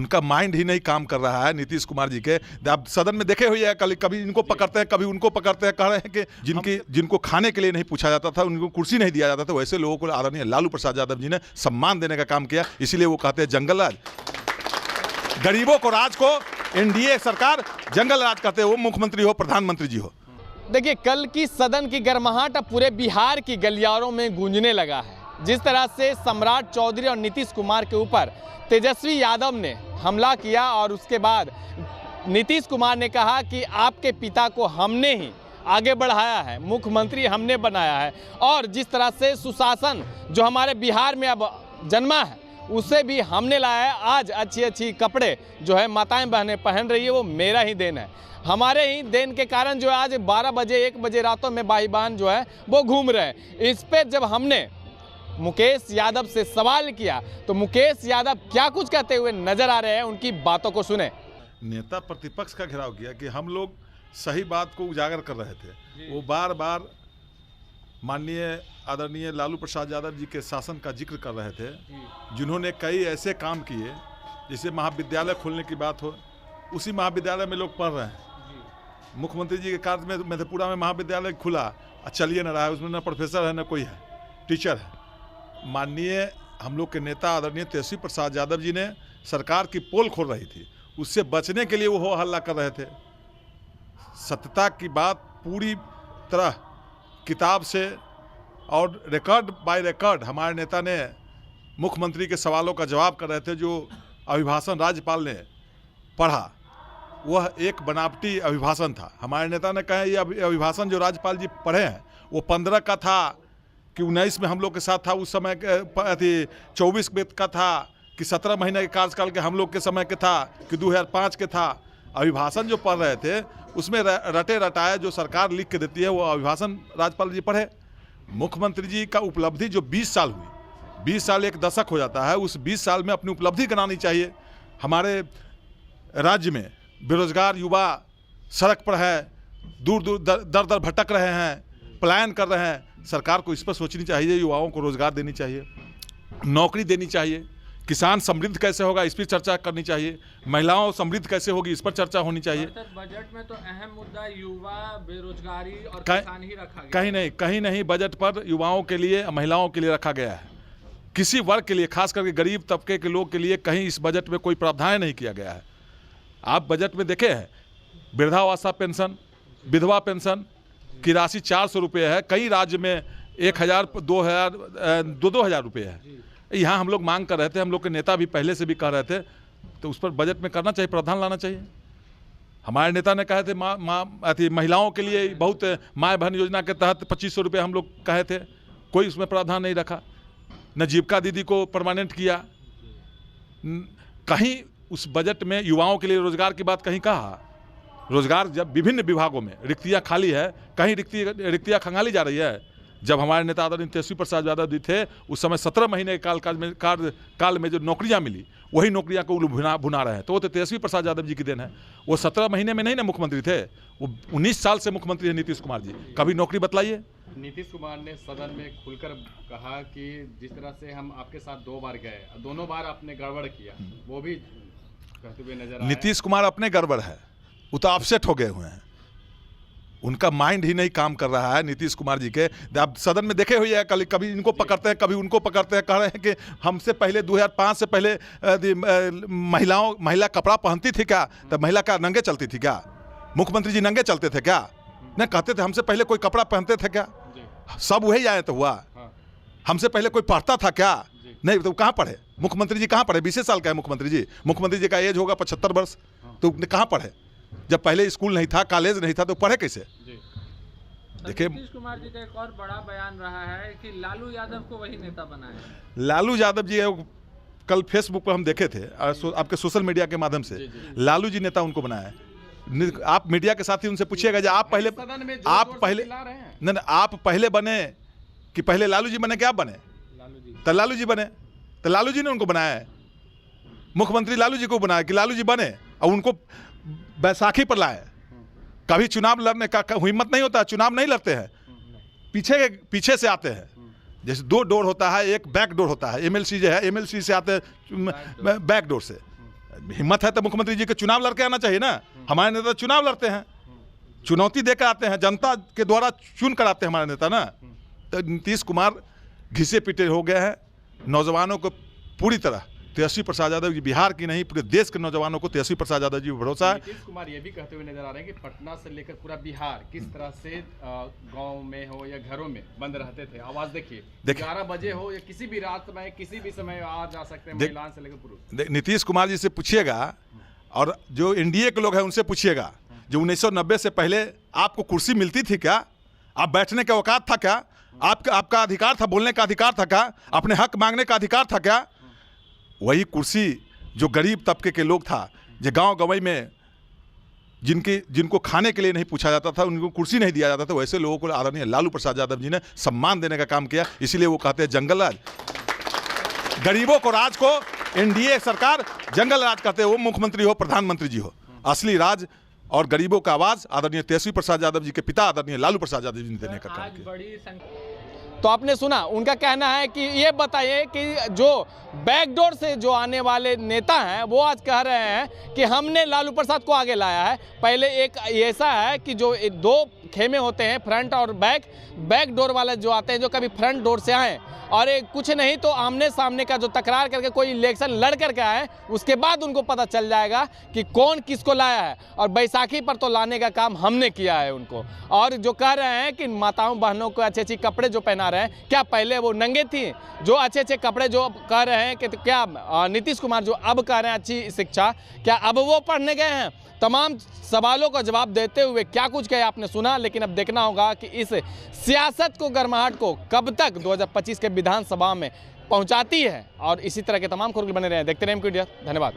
उनका माइंड ही नहीं काम कर रहा है नीतीश कुमार जी के। आप सदन में देखे हुए हैं, कभी इनको पकड़ते हैं, कभी उनको पकड़ते हैं। कह रहे हैं कि जिनको खाने के लिए नहीं पूछा जाता था, उनको कुर्सी नहीं दिया जाता था, वैसे लोगों को आदरणीय लालू प्रसाद यादव जी ने सम्मान देने का काम किया। इसीलिए वो कहते हैं जंगल राज। गरीबों को राज को एनडीए सरकार जंगल राज कहते हैं, वो मुख्यमंत्री हो, प्रधानमंत्री जी हो। देखिए, कल की सदन की गर्माहट अब पूरे बिहार की गलियारों में गूंजने लगा है। जिस तरह से सम्राट चौधरी और नीतीश कुमार के ऊपर तेजस्वी यादव ने हमला किया और उसके बाद नीतीश कुमार ने कहा कि आपके पिता को हमने ही आगे बढ़ाया है, मुख्यमंत्री हमने बनाया है, और जिस तरह से सुशासन जो हमारे बिहार में अब जन्मा है उसे भी हमने लाया है। आज अच्छी अच्छी जो है माताएं बहनें पहन रही है, वो मेरा ही देन है। हमारे ही देन के कारण जो है आज 12 बजे 1 बजे रातों में भाई बहन जो है वो घूम रहे हैं। इस पर जब हमने मुकेश यादव से सवाल किया तो मुकेश यादव क्या कुछ कहते हुए नजर आ रहे हैं, उनकी बातों को सुने। नेता प्रतिपक्ष का घेराव किया कि हम लोग सही बात को उजागर कर रहे थे। वो बार बार माननीय आदरणीय लालू प्रसाद यादव जी के शासन का जिक्र कर रहे थे, जिन्होंने कई ऐसे काम किए, जैसे महाविद्यालय खोलने की बात हो, उसी महाविद्यालय में लोग पढ़ रहे हैं। मुख्यमंत्री जी के कार्य में मधेपुरा में महाविद्यालय खुला, चलिए न रहा है, उसमें न प्रोफेसर है न कोई है, टीचर है। माननीय हम लोग के नेता आदरणीय तेजस्वी प्रसाद यादव जी ने सरकार की पोल खोल रही थी, उससे बचने के लिए वो हो हल्ला कर रहे थे। सत्यता की बात पूरी तरह किताब से और रिकॉर्ड बाय रिकॉर्ड हमारे नेता ने मुख्यमंत्री के सवालों का जवाब कर रहे थे। जो अभिभाषण राज्यपाल ने पढ़ा वह एक बनावटी अभिभाषण था। हमारे नेता ने कहा ये अभिभाषण जो राज्यपाल जी पढ़े हैं वो 15 का था कि 19 में हम लोग के साथ था, उस समय 24 का था कि 17 महीने के कार्यकाल के हम लोग के समय के था कि 2005 के था। अभिभाषण जो पढ़ रहे थे उसमें रटे रटाए जो सरकार लिख के देती है वो अभिभाषण राज्यपाल जी पढ़े। मुख्यमंत्री जी का उपलब्धि जो 20 साल हुई, 20 साल एक दशक हो जाता है, उस 20 साल में अपनी उपलब्धि गिनानी चाहिए। हमारे राज्य में बेरोजगार युवा सड़क पर है, दूर दूर दर दर भटक रहे हैं, पलायन कर रहे हैं। सरकार को इस पर सोचनी चाहिए, युवाओं को रोजगार देनी चाहिए, नौकरी देनी चाहिए। किसान समृद्ध कैसे होगा इस पर चर्चा करनी चाहिए, महिलाओं समृद्ध कैसे होगी इस पर चर्चा होनी चाहिए। बजट में तो अहम मुद्दा युवा, बेरोजगारी और किसान ही रखा गया। कहीं नहीं बजट पर युवाओं के लिए, महिलाओं के लिए रखा गया है। किसी वर्ग के लिए, खास करके गरीब तबके के लोग के लिए कहीं इस बजट में कोई प्रावधान नहीं किया गया है। आप बजट में देखे हैं वृद्धावस्था पेंशन, विधवा पेंशन की राशि 400 रुपये है, कई राज्य में 1000, 2000, 2-2000 रुपये है। यहाँ हम लोग मांग कर रहे थे, हम लोग के नेता भी पहले से भी कह रहे थे, तो उस पर बजट में करना चाहिए, प्रावधान लाना चाहिए। हमारे नेता ने कहे थे महिलाओं के लिए बहुत, माँ बहन योजना के तहत 2500 रुपये हम लोग कहे थे, कोई उसमें प्रावधान नहीं रखा। न जीविका दीदी को परमानेंट किया, कहीं उस बजट में युवाओं के लिए रोजगार की बात कहीं कहा। रोजगार जब विभिन्न विभागों में रिक्तियाँ खाली है, कहीं रिक्तियाँ खंगाली जा रही है। जब हमारे नेता आदरणीय तेजस्वी प्रसाद यादव जी थे उस समय 17 महीने के काल में जो नौकरियां मिली वही नौकरियां को भुना रहे हैं, तो वो तो तेजस्वी प्रसाद यादव जी की देन है। वो 17 महीने में नहीं ना मुख्यमंत्री थे, वो 19 साल से मुख्यमंत्री है नीतीश कुमार जी। कभी नौकरी बतलाइए। नीतीश कुमार ने सदन में खुलकर कहा कि जिस तरह से हम आपके साथ 2 बार गए, दोनों बार आपने गड़बड़ किया, वो भी कहते हुए नजर आए। नीतीश कुमार अपने गड़बड़ है, वो तो अपसेट हो गए हुए हैं, उनका माइंड ही नहीं काम कर रहा है नीतीश कुमार जी के। आप सदन में देखे हुए हैं, कभी इनको पकड़ते हैं, कभी उनको पकड़ते हैं। कह रहे हैं कि हमसे पहले 2005 से पहले महिला कपड़ा पहनती थी क्या, तब महिला क्या नंगे चलती थी क्या? मुख्यमंत्री जी नंगे चलते थे क्या? नहीं, कहते थे हमसे पहले कोई कपड़ा पहनते थे क्या? सब वही आए तो हुआ। हमसे पहले कोई पढ़ता था क्या? नहीं, तो कहाँ पढ़े मुख्यमंत्री जी? कहाँ पढ़े? 20 साल का है मुख्यमंत्री जी। मुख्यमंत्री जी का एज होगा 75 वर्ष, तो कहाँ पढ़े? जब पहले स्कूल नहीं था, कॉलेज नहीं था, तो पढ़े कैसे? देखिए, नीतीश कुमार जी का एक और बड़ा बयान रहा है कि लालू यादव को वही नेता बनाया। लालू यादव जी कल फेसबुक पर हम देखे थे, आपके सोशल मीडिया के माध्यम से, लालू जी नेता उनको बनाया है। आप मीडिया के साथी उनसे पूछिएगा जो आप पहले बने कि पहले लालू जी बने, क्या बने? तो लालू जी बने, तो लालू जी ने उनको बनाया है। मुख्यमंत्री लालू जी को बनाया कि लालू जी बने और उनको बैसाखी पर लाए। कभी चुनाव लड़ने का हिम्मत नहीं होता, चुनाव नहीं लड़ते हैं, पीछे से आते हैं। जैसे 2 डोर होता है, एक बैक डोर होता है। एमएलसी जो है, एमएलसी से आते हैं बैक डोर से, हिम्मत है तो मुख्यमंत्री जी के चुनाव लड़के आना चाहिए ना। हमारे नेता चुनाव लड़ते हैं, चुनौती देकर आते हैं, जनता के द्वारा चुन कर आते हैं हमारे नेता ना। तो नीतीश कुमार घिसे पिटे हो गए हैं। नौजवानों को पूरी तरह तेजस्वी प्रसाद यादव जी, बिहार की नहीं पूरे देश के नौजवानों को तेजस्वी प्रसाद यादव जी पर भरोसा है। नीतीश कुमार ये भी कहते हुए नजर आ रहे हैं कि पटना से लेकर पूरा बिहार किस तरह से गांव में हो या घरों में बंद रहते थे। आवाज देखिए, 11 बजे हो या किसी भी रात में किसी भी समय आ जा सकते हैं, महिलाओं से लेकर पुरुष। नीतीश कुमार जी से पूछिएगा और जो एनडीए के लोग हैं उनसे पूछिएगा, जो 1990 से पहले आपको कुर्सी मिलती थी क्या? आप बैठने का औकात था क्या? आपका अधिकार था, बोलने का अधिकार था क्या? अपने हक मांगने का अधिकार था क्या? वही कुर्सी जो गरीब तबके के लोग था, जो गांव गंवई में जिनको खाने के लिए नहीं पूछा जाता था, उनको कुर्सी नहीं दिया जाता था, वैसे लोगों को आदरणीय लालू प्रसाद यादव जी ने सम्मान देने का काम किया। इसीलिए वो कहते हैं जंगल राज। गरीबों को राज को एनडीए सरकार जंगल राज कहते हैं, वो मुख्यमंत्री हो, प्रधानमंत्री जी हो। असली राज और गरीबों का आवाज आदरणीय तेजस्वी प्रसाद यादव जी के पिता आदरणीय लालू प्रसाद यादव जी ने देने का काम किया। तो आपने सुना, उनका कहना है कि ये बताइए कि जो बैकडोर से जो आने वाले नेता हैं वो आज कह रहे हैं कि हमने लालू प्रसाद को आगे लाया है। पहले एक ऐसा है कि जो 2 खेमे होते हैं, फ्रंट और बैक डोर वाले जो आते हैं, जो कभी फ्रंट डोर से आए और एक कुछ नहीं तो आमने सामने का जो तकरार करके कोई इलेक्शन लड़ करके आए, उसके बाद उनको पता चल जाएगा कि कौन किसको लाया है। और बैसाखी पर तो लाने का काम हमने किया है उनको। और जो कह रहे हैं कि माताओं बहनों को अच्छे अच्छे कपड़े जो पहना रहे हैं, क्या पहले वो नंगे थी? जो अच्छे अच्छे कपड़े जो कह रहे हैं कि तो क्या नीतीश कुमार जो अब कह रहे हैं अच्छी शिक्षा, क्या अब वो पढ़ने गए हैं? तमाम सवालों का जवाब देते हुए क्या कुछ कहे आपने सुना। लेकिन अब देखना होगा कि इस सियासत को, गर्माहट को कब तक 2025 के विधानसभा में पहुंचाती है। और इसी तरह के तमाम खबरें बने रहे हैं। देखते रहें एमक्यू इंडिया। धन्यवाद।